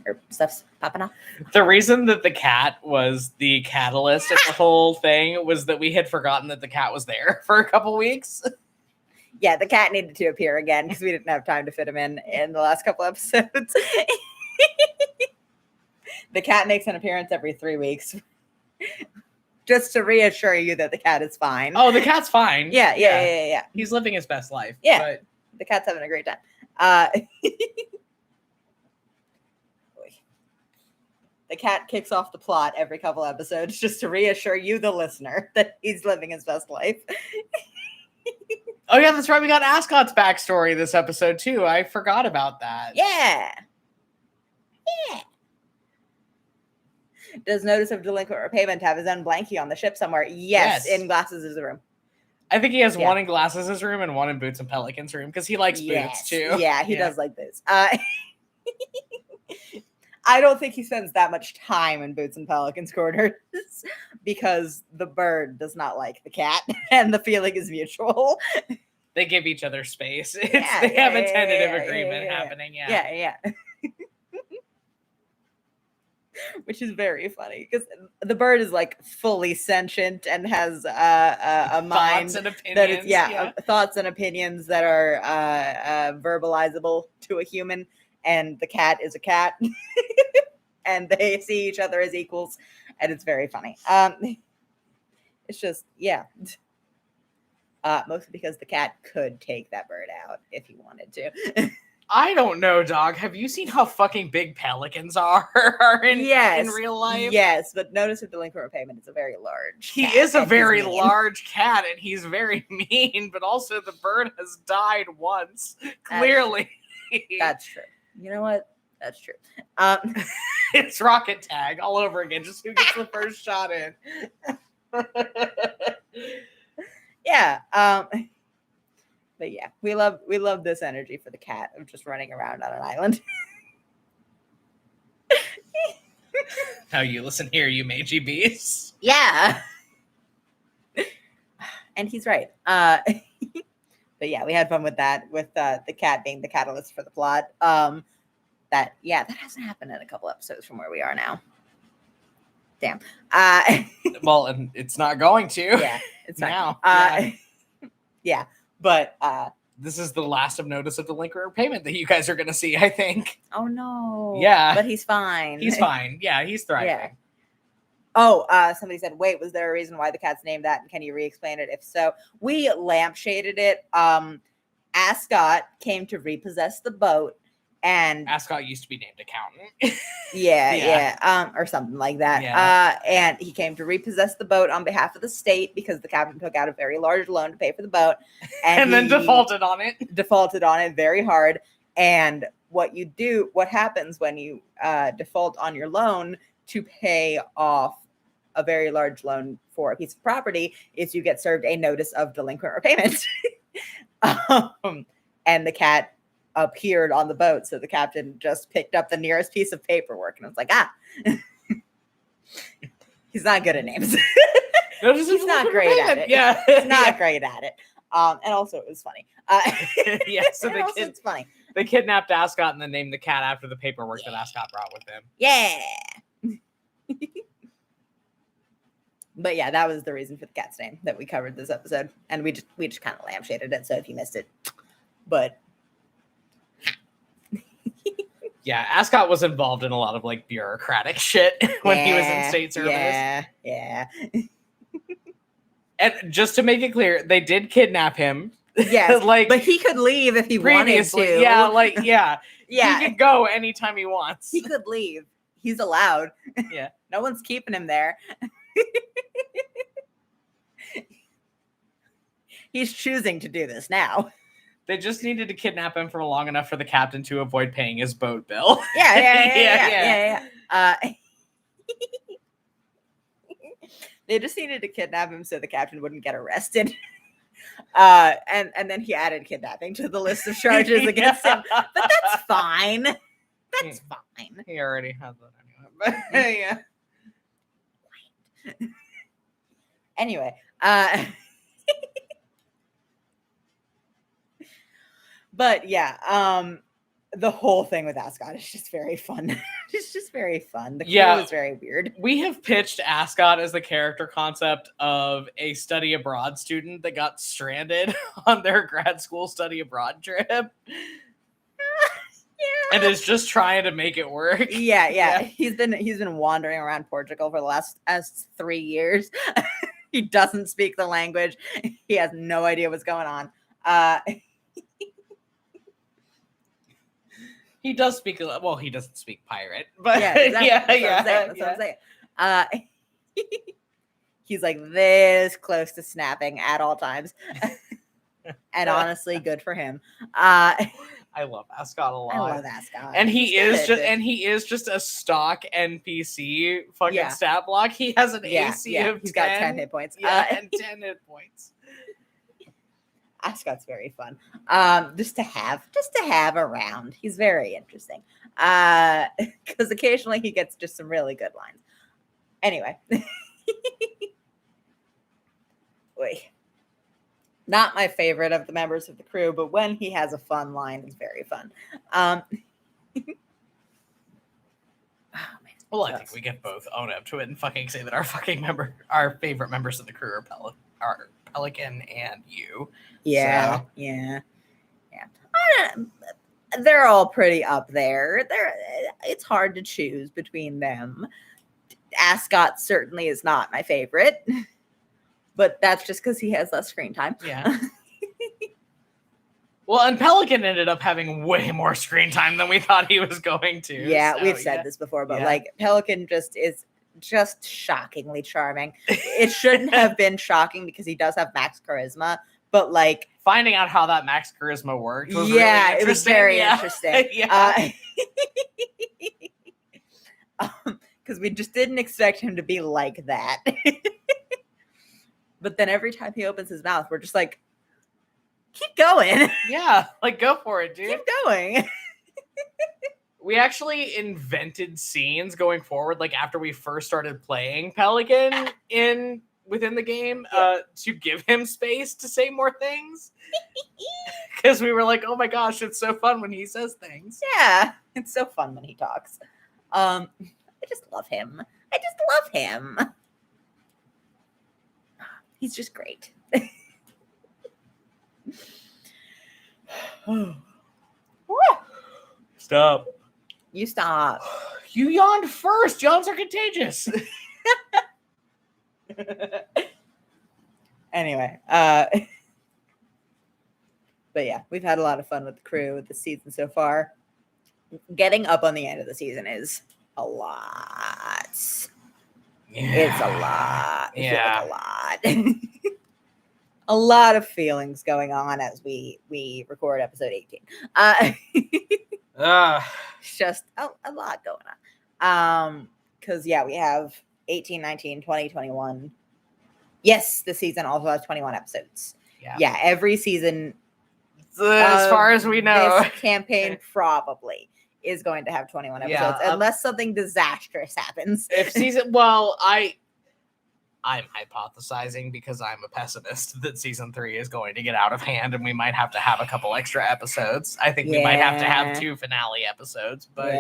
Or stuff's popping off.
The reason that the cat was the catalyst of the whole thing was that we had forgotten that the cat was there for a couple weeks.
Yeah, the cat needed to appear again because we didn't have time to fit him in the last couple episodes. The cat makes an appearance every 3 weeks. Just to reassure you that the cat is fine.
Oh, the cat's fine.
Yeah.
He's living his best life.
Yeah, but the cat's having a great time. The cat kicks off the plot every couple episodes just to reassure you, the listener, that he's living his best life.
Oh, yeah, that's right. We got Ascot's backstory this episode, too. I forgot about that.
Yeah. Does Notice of Delinquent Repayment have his own blankie on the ship somewhere? Yes. In Glasses' room.
I think he has one in Glasses' room and one in Boots and Pelican's room because he likes boots, too.
Yeah, he does like boots. I don't think he spends that much time in Boots and Pelican's quarters because the bird does not like the cat, and the feeling is mutual.
They give each other space. They have a tentative agreement happening.
Yeah. Which is very funny because the bird is like fully sentient and has a mind
thoughts and opinions.
That is, thoughts and opinions that are verbalizable to a human. And the cat is a cat, and they see each other as equals, and it's very funny. It's just, mostly because the cat could take that bird out if he wanted to.
I don't know, dog. Have you seen how fucking big pelicans are in real life?
Yes, but Notice of Delinquent Repayment is a very large
cat. He is a very large cat, and he's very mean, but also the bird has died once. Clearly.
That's true. You know what? That's true.
It's Rocket Tag all over again. Just who gets the first shot in.
Yeah. But yeah, we love this energy for the cat of just running around on an island.
Now you listen here, you mangy beast.
Yeah. And he's right. But yeah, we had fun with that, with the cat being the catalyst for the plot. That hasn't happened in a couple episodes from where we are now. Damn.
Well, and it's not going to.
Yeah, it's not. Now. Yeah, but
this is the last of Notice of Delinquent Repayment that you guys are going to see, I think.
Oh no.
Yeah,
but he's fine.
He's fine. Yeah, he's thriving.
Yeah. Oh, somebody said, wait, was there a reason why the cat's named that? And can you re-explain it? If so, we lampshaded it. Ascot came to repossess the boat, and
Ascot used to be named Accountant.
Or something like that.
Yeah.
And he came to repossess the boat on behalf of the state because the captain took out a very large loan to pay for the boat.
And then defaulted on it.
Defaulted on it very hard. And what happens when you default on your loan to pay off a very large loan for a piece of property is you get served a notice of delinquent repayment. And the cat appeared on the boat, so the captain just picked up the nearest piece of paperwork and was like, he's not good at names. He's not great at it.
Yeah,
he's not great at it. And also it was funny.
So
it's funny.
They kidnapped Ascot and then named the cat after the paperwork that Ascot brought with him.
Yeah. But yeah, that was the reason for the cat's name that we covered this episode, and we just kind of lampshaded it. So if you missed it, but
yeah, Ascot was involved in a lot of like bureaucratic shit when he was in state service.
Yeah.
And just to make it clear, they did kidnap him.
Yes, but he could leave if he wanted to.
Yeah. He could go anytime he wants.
He could leave. He's allowed.
Yeah.
No one's keeping him there. He's choosing to do this now.
They just needed to kidnap him for long enough for the captain to avoid paying his boat bill.
Yeah. They just needed to kidnap him so the captain wouldn't get arrested. And then he added kidnapping to the list of charges against him. But that's fine. That's fine.
He already has that anyway. But yeah.
Anyway, but yeah, the whole thing with Ascot is just very fun. It's just very fun. The crew is very weird.
We have pitched Ascot as the character concept of a study abroad student that got stranded on their grad school study abroad trip. And is just trying to make it work.
Yeah. He's been wandering around Portugal for the last 3 years. He doesn't speak the language. He has no idea what's going on.
He does speak. Well, he doesn't speak pirate, but
That's what I'm saying. He's like this close to snapping at all times, and honestly, good for him.
I love Ascot a lot.
I love Ascot,
and he is just a stock NPC fucking stat block. He has an AC of 10.
He's got 10 hit points.
And 10 hit points.
Ascot's very fun. Just to have around. He's very interesting. Because occasionally he gets just some really good lines. Anyway. Wait. Not my favorite of the members of the crew, but when he has a fun line, it's very fun. Oh man.
Well, I think we can both own up to it and fucking say that our favorite members of the crew are Pelican and you.
Yeah. They're all pretty up there. It's hard to choose between them. Ascot certainly is not my favorite, but that's just because he has less screen time.
Yeah. Well, and Pelican ended up having way more screen time than we thought he was going to.
Yeah, so, we've said this before, but like Pelican is just shockingly charming. It shouldn't have been shocking because he does have max charisma, but like
finding out how that max charisma worked was
really it was very interesting. Because we just didn't expect him to be like that. But then every time he opens his mouth, we're just like, keep going.
Yeah, like go for it, dude.
Keep going.
We actually invented scenes going forward, like after we first started playing Pelican within the game, to give him space to say more things. Because we were like, oh my gosh, it's so fun when he says things.
Yeah, it's so fun when he talks. I just love him. He's just great.
Stop.
You stop.
You yawned first. Yawns are contagious.
Anyway, but yeah, we've had a lot of fun with the crew this season so far. Getting up on the end of the season is a lot. Yeah. It's a lot.
Yeah.
Like a lot. A lot of feelings going on as we record episode 18. Just a lot going on. Because we have 18, 19, 20, 21. Yes, the season also has 21 episodes. Yeah, every season,
as far as we know,
this campaign probably is going to have 21 episodes, unless something disastrous happens.
I'm hypothesizing because I'm a pessimist that season 3 is going to get out of hand and we might have to have a couple extra episodes. I think we might have to have 2 finale episodes, but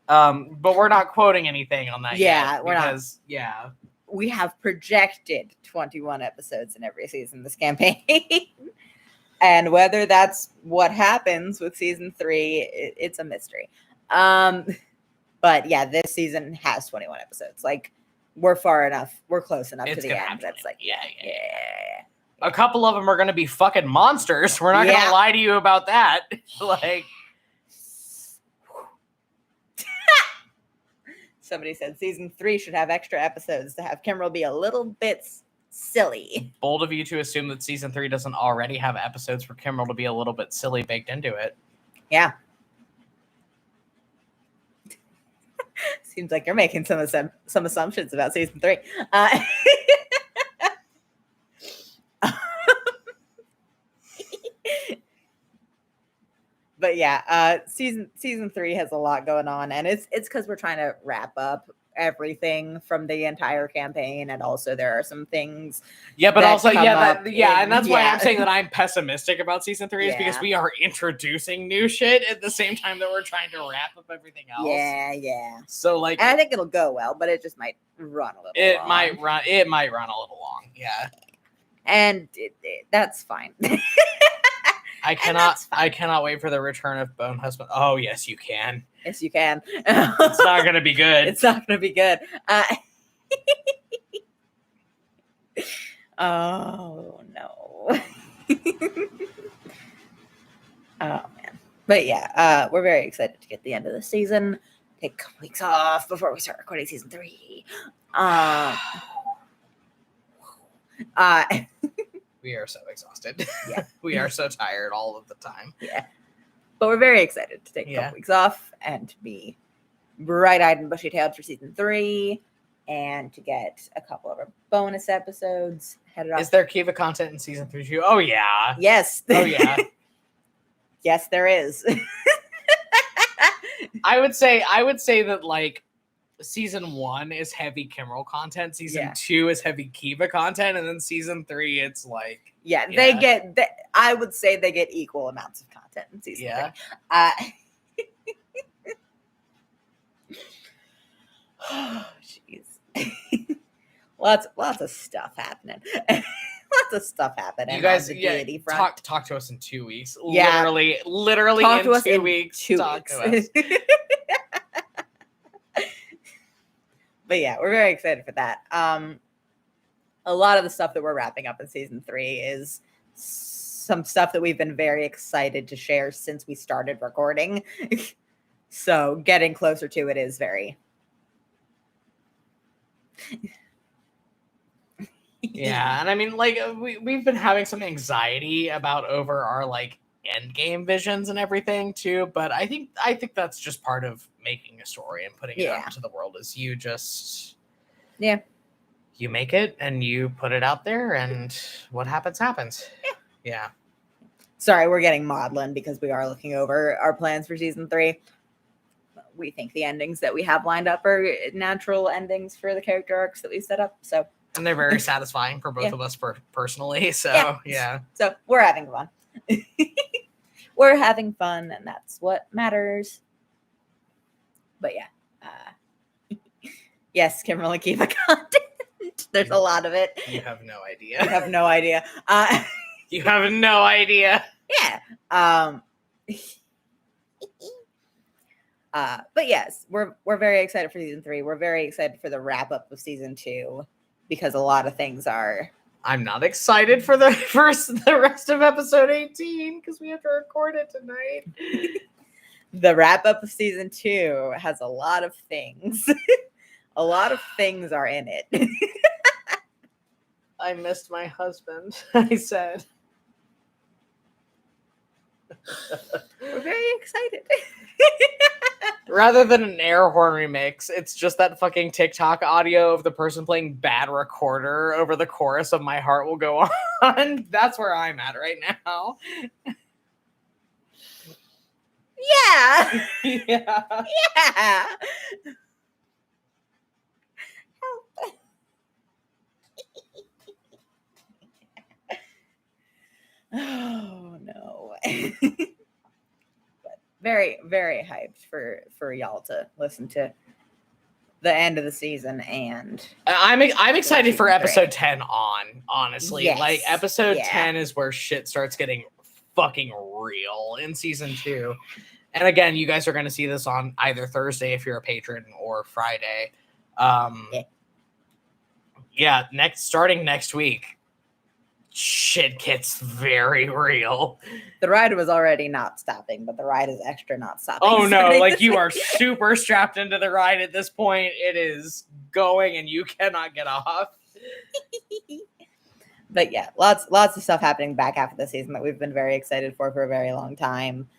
but we're not quoting anything on that yet.
We're not. We have projected 21 episodes in every season this campaign. And whether that's what happens with season 3, it's a mystery. But yeah, this season has 21 episodes. Like, we're far enough. We're close enough
It's
to the
gonna
end.
happen.
That's like,
Yeah.
yeah.
A couple of them are going to be fucking monsters. We're not going to lie to you about that. Like,
somebody said season 3 should have extra episodes to have Kimberl be a little bit silly.
Bold of you to assume that season 3 doesn't already have episodes for Kimberl to be a little bit silly baked into it.
Yeah. Seems like you're making some assumptions about season 3. But yeah, season 3 has a lot going on, and it's because we're trying to wrap up everything from the entire campaign, and also there are some things.
Yeah, but also and that's why I'm saying that I'm pessimistic about season 3 is because we are introducing new shit at the same time that we're trying to wrap up everything else.
Yeah.
So like,
and I think it'll go well, but it just might run a little.
It might run a little long. Yeah,
and that's fine.
I cannot wait for the return of Bone Husband. Oh, yes, you can.
Yes, you can.
It's not going to be good.
It's not going to be good. Oh, no. Oh, man. But yeah, we're very excited to get the end of the season. Take a couple weeks off before we start recording season 3.
We are so exhausted.
Yeah.
We are so tired all of the time.
Yeah. But we're very excited to take a couple weeks off and to be bright-eyed and bushy-tailed for season 3 and to get a couple of our bonus episodes headed off.
Is there Kiva content in season 3 too? Oh, yeah.
Yes.
Oh, yeah.
Yes, there is.
I would say that, like, season 1 is heavy Kimberl content, season 2 is heavy Kiva content, and then season 3 it's like
they get I would say they get equal amounts of content in season 3. Oh jeez. lots of stuff happening. Lots of stuff happening.
You guys,
on the deity front.
Talk to us in 2 weeks.
Yeah.
Literally
talk
in
to us
2 weeks. Talk to us.
But yeah, we're very excited for that. A lot of the stuff that we're wrapping up in season 3 is some stuff that we've been very excited to share since we started recording. So getting closer to it is very...
Yeah, and I mean, like, we've been having some anxiety about over our, like, end game visions and everything too, but I think that's just part of making a story and putting it out into the world. Is you just you make it and you put it out there, and what happens. Yeah. Sorry,
we're getting maudlin because we are looking over our plans for season 3. We think the endings that we have lined up are natural endings for the character arcs that we set up. So,
and they're very satisfying for both of us personally. So yeah.
So we're having fun. We're having fun, and that's what matters. But yeah, yes, Kimberl and Kiva content. There's a lot of it.
You have no idea.
You have no idea.
You have no idea.
Yeah. But yes, we're very excited for season 3. We're very excited for the wrap up of season 2 because a lot of things are.
I'm not excited for the rest of episode 18 because we have to record it tonight.
The wrap up of season 2 has a lot of things. A lot of things are in it.
I missed my husband, I said.
We're very excited.
Rather than an air horn remix, it's just that fucking TikTok audio of the person playing bad recorder over the chorus of My Heart Will Go On. That's where I'm at right now.
Yeah.
Yeah.
Yeah. Oh no. But very, very hyped for y'all to listen to the end of the season, and
I'm excited for episode 10 on, honestly.
Yes.
Like episode 10 is where shit starts getting fucking real in season 2. And again, you guys are going to see this on either Thursday if you're a patron or Friday. Yeah, starting next week, shit gets very real.
The ride was already not stopping, but the ride is extra not stopping.
Oh no, like you are super strapped into the ride at this point. It is going and you cannot get off.
But yeah, lots of stuff happening back half of the season that we've been very excited for a very long time.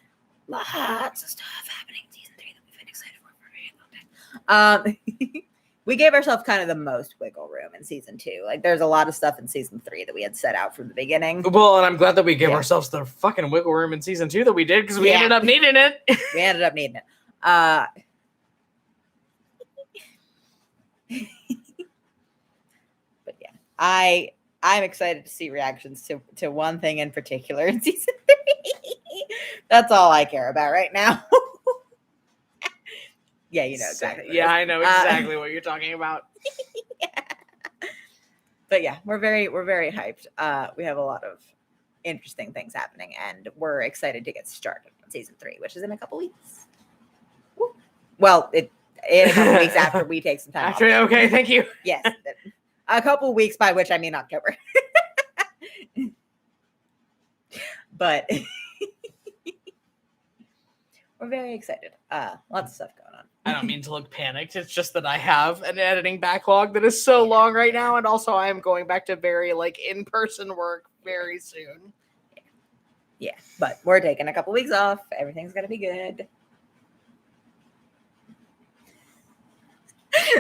Lots of stuff happening in season 3 that we've been excited for a very long time. We gave ourselves kind of the most wiggle room in season 2. Like, there's a lot of stuff in season 3 that we had set out from the beginning.
Well, and I'm glad that we gave ourselves the fucking wiggle room in season 2 that we did, because we ended up needing it.
We ended up needing it. But yeah, I'm excited to see reactions to one thing in particular in season 3. That's all I care about right now. Yeah, you know exactly.
Yeah, I know exactly what you're talking about.
Yeah. But yeah, we're very hyped. We have a lot of interesting things happening, and we're excited to get started on season 3, which is in a couple weeks. Woo. Well, in a couple weeks after we take some time off.
Okay, thank you.
Yes, a couple weeks, by which I mean October. But we're very excited. Lots of stuff going on.
I don't mean to look panicked. It's just that I have an editing backlog that is so long right now, and also I am going back to very in-person work very soon.
Yeah, but we're taking a couple weeks off. Everything's gonna be good.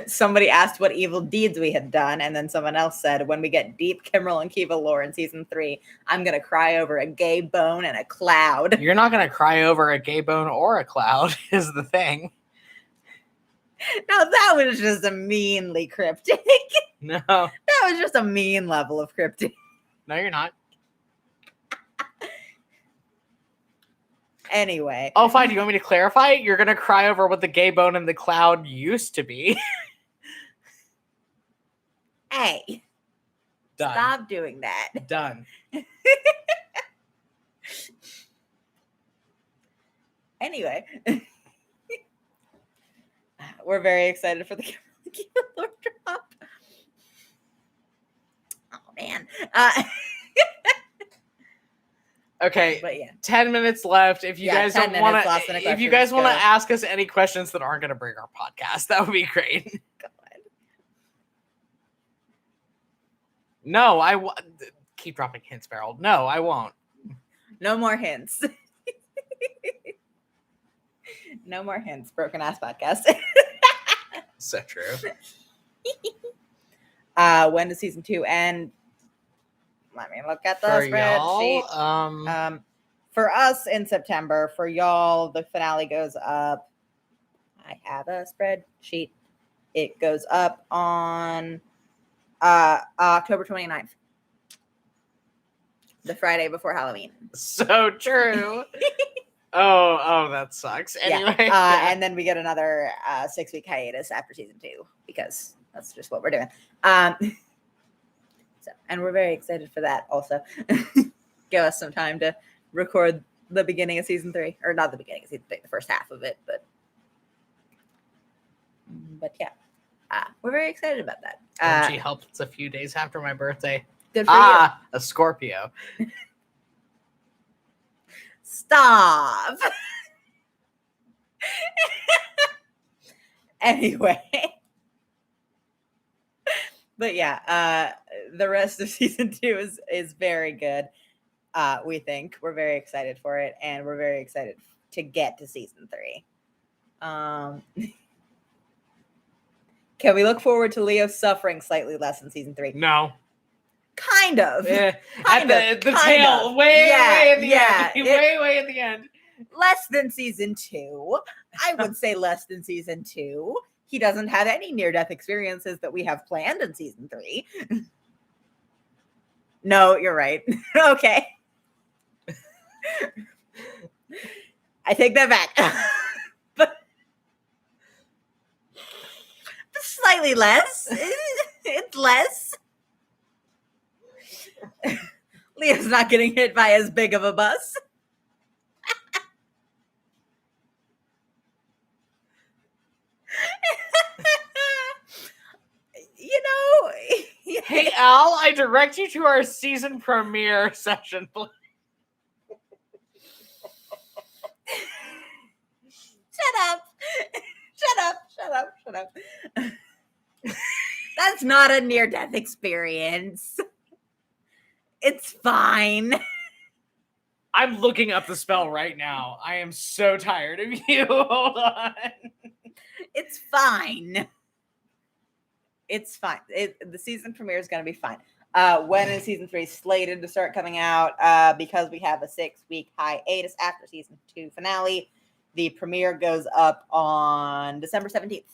Somebody asked what evil deeds we had done, and then someone else said, when we get deep Kimmerl and Kiva lore in season 3, I'm gonna cry over a gay bone and a cloud.
You're not gonna cry over a gay bone or a cloud, is the thing.
Now that was just a meanly cryptic.
No.
That was just a mean level of cryptic.
No, you're not.
Anyway.
Oh, fine. Do you want me to clarify? You're going to cry over what the gay bone and the cloud used to be.
Hey.
Done.
Stop doing that.
Done.
Anyway. We're very excited for the Lord drop. Oh, man.
Okay,
but yeah,
10 minutes left. If you guys don't want to, if you guys want to ask us any questions that aren't going to bring our podcast, that would be great. God. No, keep dropping hints, Beryl. No, I won't.
No more hints. No more hints. Broken ass podcast.
So true.
When does season 2 end? Let me look at the spreadsheet. For us in September, for y'all, the finale goes up. I have a spreadsheet. It goes up on October 29th. The Friday before Halloween.
So true. Oh, that sucks. Anyway.
Yeah. And then we get another 6-week hiatus after season 2 because that's just what we're doing. And we're very excited for that also. Give us some time to record the beginning of season 3. Or not the beginning of season 3, the first half of it. But yeah. We're very excited about that.
She helped. It's a few days after my birthday.
Good for you.
A Scorpio.
Stop. Anyway. But yeah, the rest of season 2 is very good. We think we're very excited for it, and we're very excited to get to season 3. Can we look forward to Leo suffering slightly less in season 3?
No.
Kind of.
Yeah. At the tail, way at the end. Way at the end.
Less than season 2. I would say less than season 2. He doesn't have any near-death experiences that we have planned in season 3. No, you're right. Okay. I take that back. But slightly less. It's less. Leo's not getting hit by as big of a bus.
Hey, Al, I direct you to our season premiere session, please.
Shut up. That's not a near-death experience. It's fine.
I'm looking up the spell right now. I am so tired of you. Hold on.
It's fine. It's fine. The season premiere is going to be fine. When is season 3 slated to start coming out? Because we have a 6-week hiatus after season 2 finale. The premiere goes up on December 17th.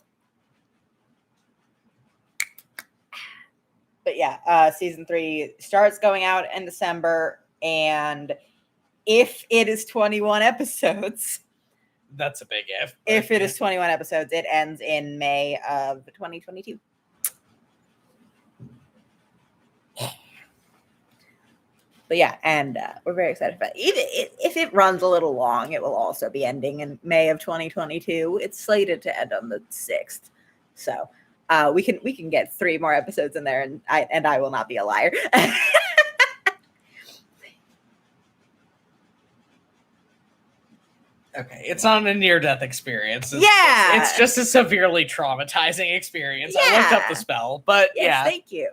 But yeah, season 3 starts going out in December, and if it is 21 episodes,
that's a big if.
If it is 21 episodes, it ends in May of 2022. But yeah, and we're very excited about it. If it runs a little long, it will also be ending in May of 2022. It's slated to end on the 6th, so we can get 3 more episodes in there, and I will not be a liar.
Okay, it's not a near-death experience. It's just a severely traumatizing experience. I looked up the spell, but
yes, thank you.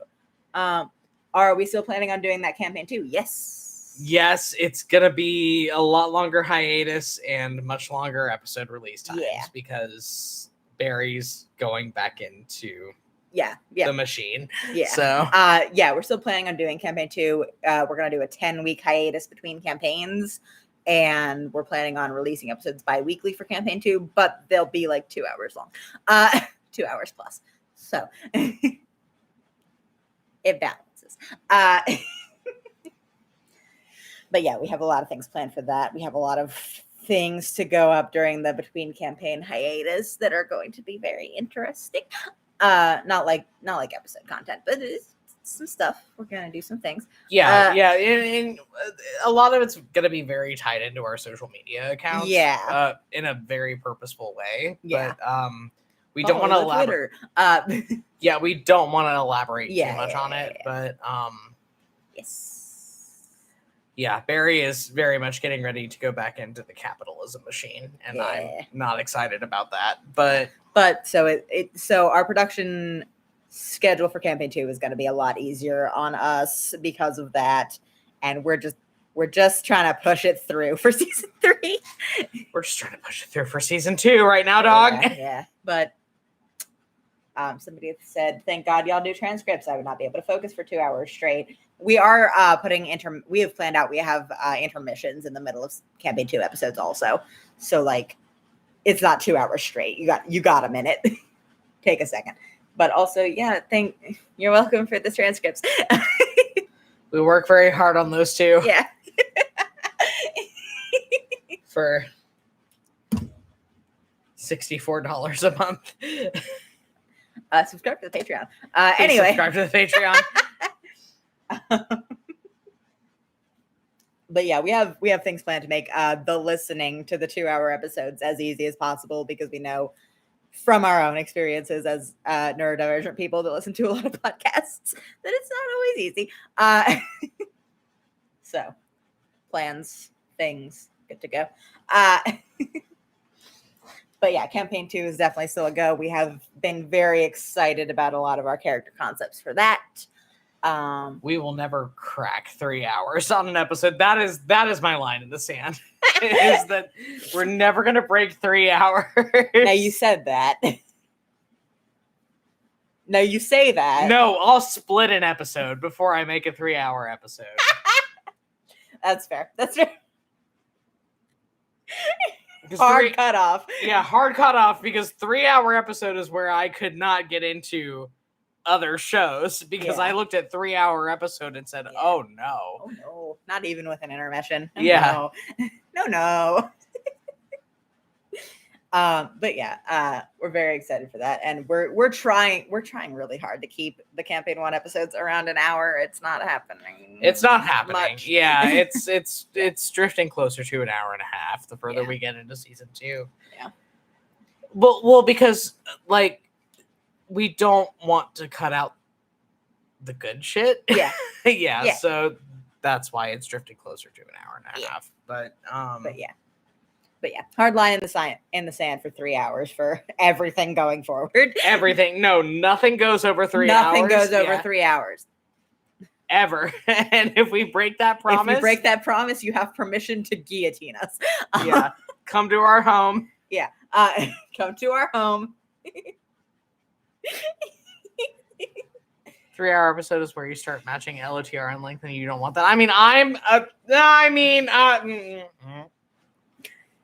Are we still planning on doing that campaign too? Yes.
Yes, it's gonna be a lot longer hiatus and much longer episode release times because Barry's going back into the machine.
Yeah.
So
we're still planning on doing campaign 2. We're gonna do a 10-week hiatus between campaigns, and we're planning on releasing episodes bi-weekly for campaign 2, but they'll be like 2 hours long. 2 hours plus. So it balances. But yeah, we have a lot of things planned for that. We have a lot of things to go up during the between campaign hiatus that are going to be very interesting. Not like episode content, but it's some stuff. We're gonna do some things.
And a lot of it's gonna be very tied into our social media accounts. In a very purposeful way. But we don't want to elaborate. We don't want to elaborate too much on it. But Barry is very much getting ready to go back into the capitalism machine, and I'm not excited about that. But
so our production schedule for campaign 2 is going to be a lot easier on us because of that, and we're just trying to push it through for season 3.
We're just trying to push it through for season 2 right now, dog.
But somebody said, "Thank God y'all do transcripts. I would not be able to focus for 2 hours straight." We are we have planned out. We have intermissions in the middle of campaign 2 episodes also, so like it's not 2 hours straight. You got a minute. Take a second. But also, you're welcome for the transcripts.
We work very hard on those too.
Yeah.
For $64 a month.
Subscribe to the Patreon. Anyway.
Subscribe to the Patreon.
But yeah, we have things planned to make the listening to the 2-hour episodes as easy as possible, because we know from our own experiences as neurodivergent people that listen to a lot of podcasts that it's not always easy. So plans, things, good to go. But yeah, campaign 2 is definitely still a go. We have been very excited about a lot of our character concepts for that.
We will never crack 3 hours on an episode. That is my line in the sand. Is that we're never gonna break 3 hours.
Now you said that. No, you say that.
No, I'll split an episode before I make a 3-hour episode.
That's fair. Hard cut off.
Yeah, hard cut off, because 3-hour episode is where I could not get into other shows, because I looked at 3-hour episode and said, oh no,
not even with an intermission.
No.
But yeah, we're very excited for that, and we're trying really hard to keep the campaign 1 episodes around an hour. It's not happening.
Much. Yeah, it's drifting closer to an hour and a half the further we get into season 2.
Yeah.
Well, because like we don't want to cut out the good shit.
Yeah.
Yeah. So that's why it's drifted closer to an hour and a half. But
yeah. Hard line in the sand for 3 hours for everything going forward.
Everything. No, nothing goes over 3 hours.
Nothing goes over 3 hours.
Ever. And if we break that promise,
you have permission to guillotine us.
Yeah. Come to our home.
Yeah. Come to our home.
3-hour episode is where you start matching LOTR and length, and you don't want that.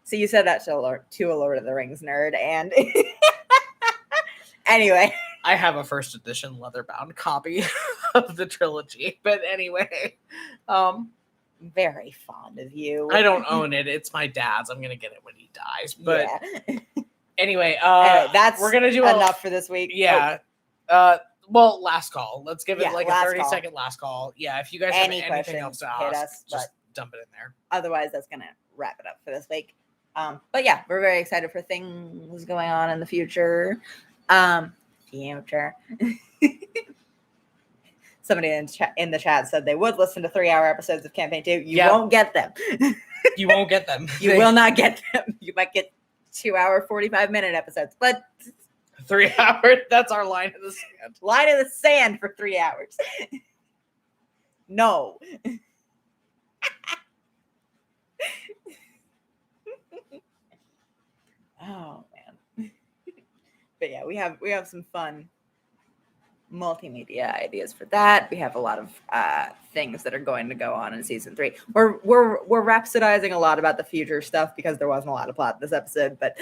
So you said that to a Lord of the Rings nerd, and anyway,
I have a first edition leather-bound copy of the trilogy. But anyway,
very fond of you.
I don't own it. It's my dad's. I'm gonna get it when he dies. But anyway,
that's
we're gonna do
enough for this week.
Yeah. Well, last call. Let's give it like a 30-second last call. Yeah, if you guys have anything else to ask, just dump it in there.
Otherwise, that's gonna wrap it up for this week. But yeah, we're very excited for things going on in the future. Somebody in the chat said they would listen to 3-hour episodes of Campaign 2. You won't get them.
You won't get them.
You will not get them. You might get 2-hour, 45-minute episodes, but
3 hours. That's our line in the sand.
Line in the sand for 3 hours. No. Oh man. But yeah, we have some fun multimedia ideas for that. We have a lot of things that are going to go on in season 3. We're rhapsodizing a lot about the future stuff because there wasn't a lot of plot in this episode, but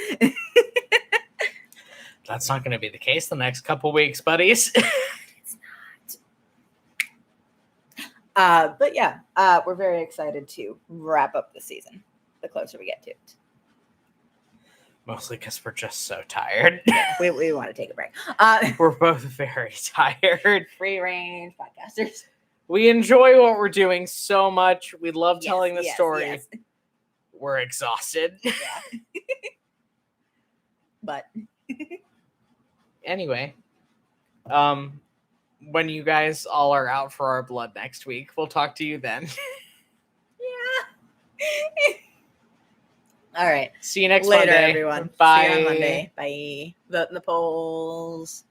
that's not going to be the case the next couple weeks, buddies.
It's not. But yeah, we're very excited to wrap up the season the closer we get to it.
Mostly because we're just so tired.
We want to take a break.
We're both very tired.
Free range podcasters.
We enjoy what we're doing so much. We love telling the story. Yes. We're exhausted.
Yeah. But
anyway, when you guys all are out for our blood next week, we'll talk to you then.
Yeah. All right.
See you next
Later,
Monday.
Everyone.
Bye.
See you on Monday. Bye. Vote in the polls.